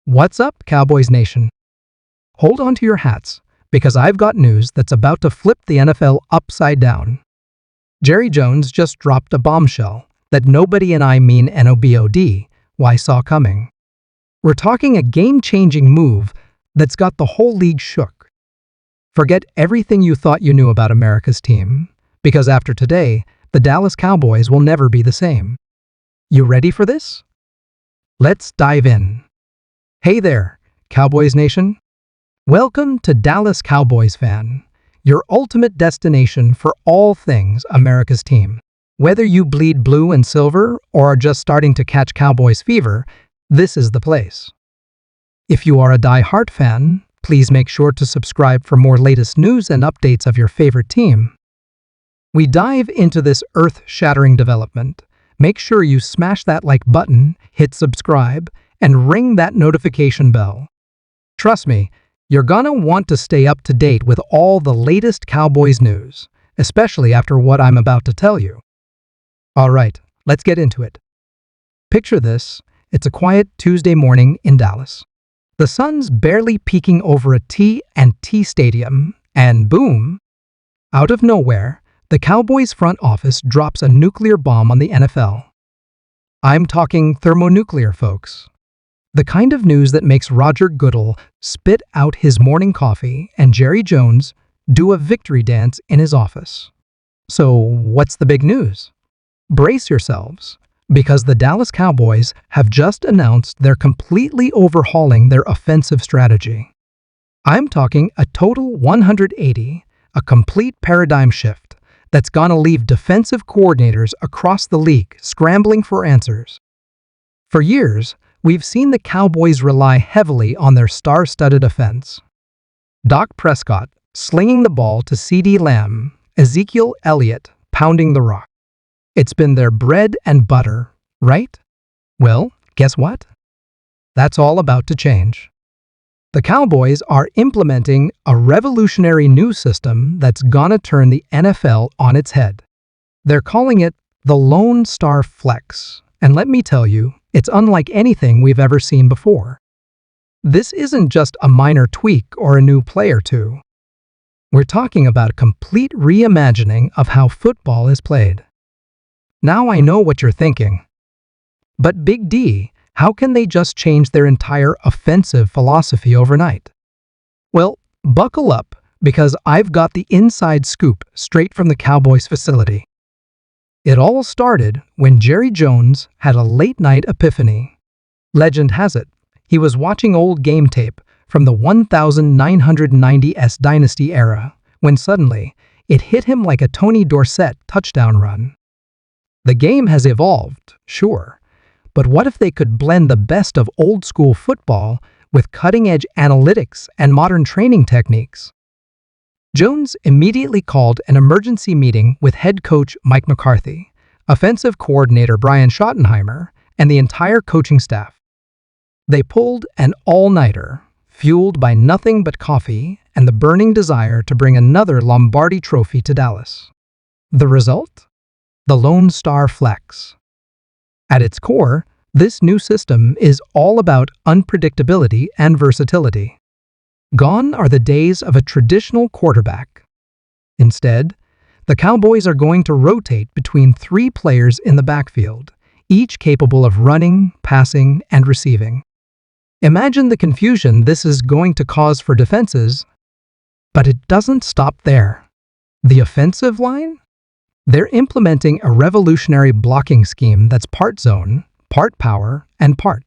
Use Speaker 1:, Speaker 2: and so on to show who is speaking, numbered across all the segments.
Speaker 1: What's up, Cowboys Nation? Hold on to your hats, because I've got news that's about to flip the NFL upside down. Jerry Jones just dropped a bombshell that nobody, and I mean NOBOD, saw coming. We're talking a game-changing move that's got the whole league shook. Forget everything you thought you knew about America's team, because after today, the Dallas Cowboys will never be the same. You ready for this? Let's dive in. Hey there, Cowboys Nation. Welcome to Dallas Cowboys Fan, your ultimate destination for all things America's team. Whether you bleed blue and silver or are just starting to catch Cowboys fever, this is the place. If you are a die-hard fan, please make sure to subscribe for more latest news and updates of your favorite team. We dive into this earth-shattering development. Make sure you smash that like button, hit subscribe, and ring that notification bell. Trust me, you're gonna want to stay up to date with all the latest Cowboys news, especially after what I'm about to tell you. Alright, let's get into it. Picture this, it's a quiet Tuesday morning in Dallas. The sun's barely peeking over a T&T stadium, and boom! Out of nowhere, the Cowboys front office drops a nuclear bomb on the NFL. I'm talking thermonuclear, folks. The kind of news that makes Roger Goodell spit out his morning coffee and Jerry Jones do a victory dance in his office. So, what's the big news? Brace yourselves, because the Dallas Cowboys have just announced they're completely overhauling their offensive strategy. I'm talking a total 180, a complete paradigm shift that's gonna leave defensive coordinators across the league scrambling for answers. For years, we've seen the Cowboys rely heavily on their star-studded offense. Dak Prescott slinging the ball to CeeDee Lamb, Ezekiel Elliott pounding the rock. It's been their bread and butter, right? Well, guess what? That's all about to change. The Cowboys are implementing a revolutionary new system that's gonna turn the NFL on its head. They're calling it the Lone Star Flex, and let me tell you, it's unlike anything we've ever seen before. This isn't just a minor tweak or a new play or two. We're talking about a complete reimagining of how football is played. Now I know what you're thinking. But Big D, how can they just change their entire offensive philosophy overnight? Well, buckle up, because I've got the inside scoop straight from the Cowboys facility. It all started when Jerry Jones had a late-night epiphany. Legend has it, he was watching old game tape from the 1990s Dynasty era, when suddenly, it hit him like a Tony Dorsett touchdown run. The game has evolved, sure, but what if they could blend the best of old-school football with cutting-edge analytics and modern training techniques? Jones immediately called an emergency meeting with head coach Mike McCarthy, offensive coordinator Brian Schottenheimer, and the entire coaching staff. They pulled an all-nighter, fueled by nothing but coffee and the burning desire to bring another Lombardi trophy to Dallas. The result? The Lone Star Flex. At its core, this new system is all about unpredictability and versatility. Gone are the days of a traditional quarterback. Instead, the Cowboys are going to rotate between 3 players in the backfield, each capable of running, passing, and receiving. Imagine the confusion this is going to cause for defenses. But it doesn't stop there. The offensive line? They're implementing a revolutionary blocking scheme that's part zone, part power, and part.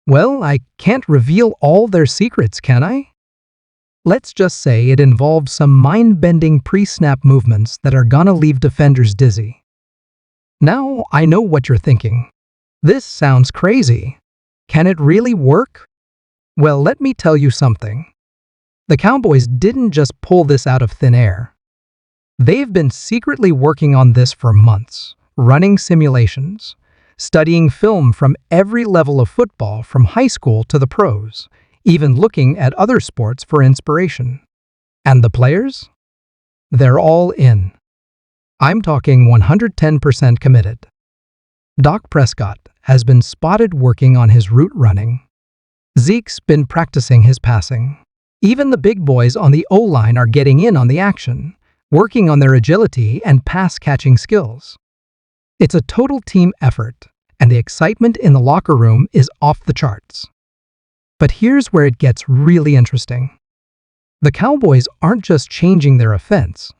Speaker 1: Well, I can't reveal all their secrets, can I? Let's just say it involves some mind-bending pre-snap movements that are gonna leave defenders dizzy. Now I know what you're thinking. This sounds crazy. Can it really work? Well, let me tell you something. The Cowboys didn't just pull this out of thin air. They've been secretly working on this for months, running simulations, studying film from every level of football from high school to the pros, even looking at other sports for inspiration. And the players? They're all in. I'm talking 110% committed. Dak Prescott has been spotted working on his route running. Zeke's been practicing his passing. Even the big boys on the O-line are getting in on the action, working on their agility and pass-catching skills. It's a total team effort, and the excitement in the locker room is off the charts. But here's where it gets really interesting. The Cowboys aren't just changing their offense.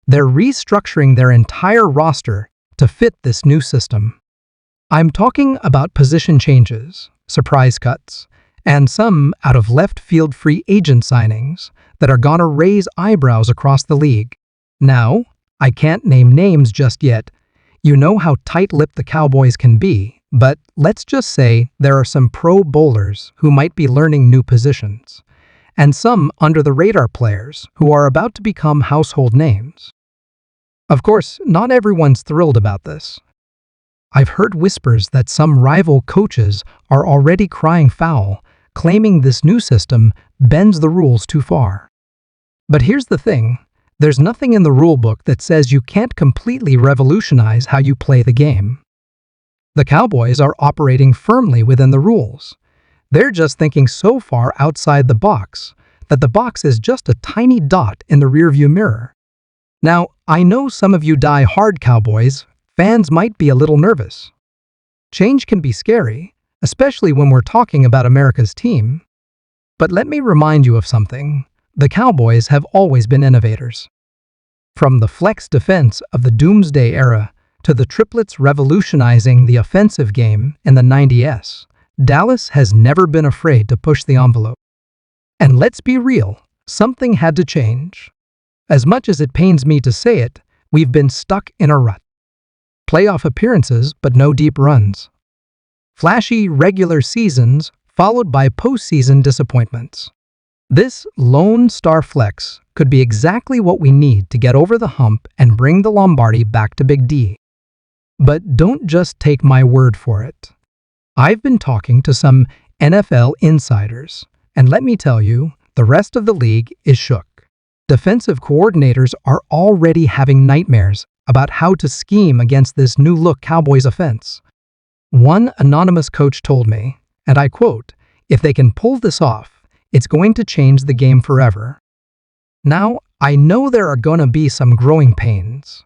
Speaker 1: They're restructuring their entire roster to fit this new system. I'm talking about position changes, surprise cuts, and some out-of-left-field free agent signings that are gonna raise eyebrows across the league. Now, I can't name names just yet. You know how tight-lipped the Cowboys can be, but let's just say there are some pro bowlers who might be learning new positions, and some under-the-radar players who are about to become household names. Of course, not everyone's thrilled about this. I've heard whispers that some rival coaches are already crying foul, claiming this new system bends the rules too far. But here's the thing, there's nothing in the rulebook that says you can't completely revolutionize how you play the game. The Cowboys are operating firmly within the rules. They're just thinking so far outside the box that the box is just a tiny dot in the rearview mirror. Now, I know some of you die-hard Cowboys fans might be a little nervous. Change can be scary, especially when we're talking about America's team. But let me remind you of something. The Cowboys have always been innovators. From the flex defense of the Doomsday era to the triplets revolutionizing the offensive game in the 90s, Dallas has never been afraid to push the envelope. And let's be real, something had to change. As much as it pains me to say it, we've been stuck in a rut. Playoff appearances, but no deep runs. Flashy regular seasons followed by postseason disappointments. This lone star flex could be exactly what we need to get over the hump and bring the Lombardi back to Big D. But don't just take my word for it. I've been talking to some NFL insiders, and let me tell you, the rest of the league is shook. Defensive coordinators are already having nightmares about how to scheme against this new-look Cowboys offense. One anonymous coach told me, and I quote, "If they can pull this off, it's going to change the game forever." Now, I know there are gonna be some growing pains.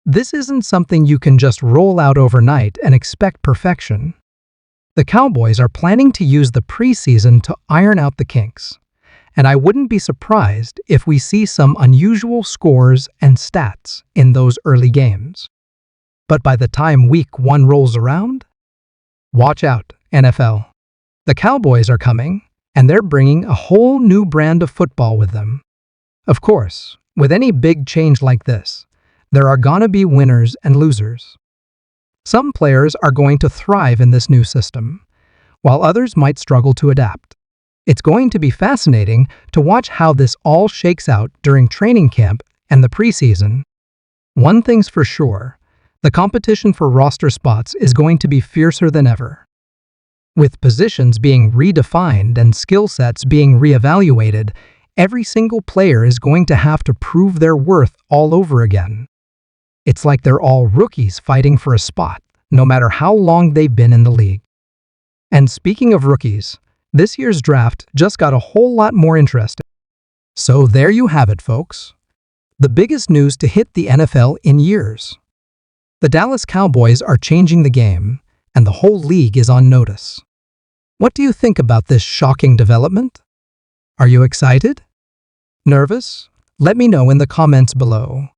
Speaker 1: This isn't something you can just roll out overnight and expect perfection. The Cowboys are planning to use the preseason to iron out the kinks, and I wouldn't be surprised if we see some unusual scores and stats in those early games. But by the time Week 1 rolls around, watch out, NFL. The Cowboys are coming, and they're bringing a whole new brand of football with them. Of course, with any big change like this, there are gonna be winners and losers. Some players are going to thrive in this new system, while others might struggle to adapt. It's going to be fascinating to watch how this all shakes out during training camp and the preseason. One thing's for sure, the competition for roster spots is going to be fiercer than ever. With positions being redefined and skill sets being reevaluated, every single player is going to have to prove their worth all over again. It's like they're all rookies fighting for a spot, no matter how long they've been in the league. And speaking of rookies, this year's draft just got a whole lot more interesting. So there you have it, folks. The biggest news to hit the NFL in years. The Dallas Cowboys are changing the game, and the whole league is on notice. What do you think about this shocking development? Are you excited? Nervous? Let me know in the comments below.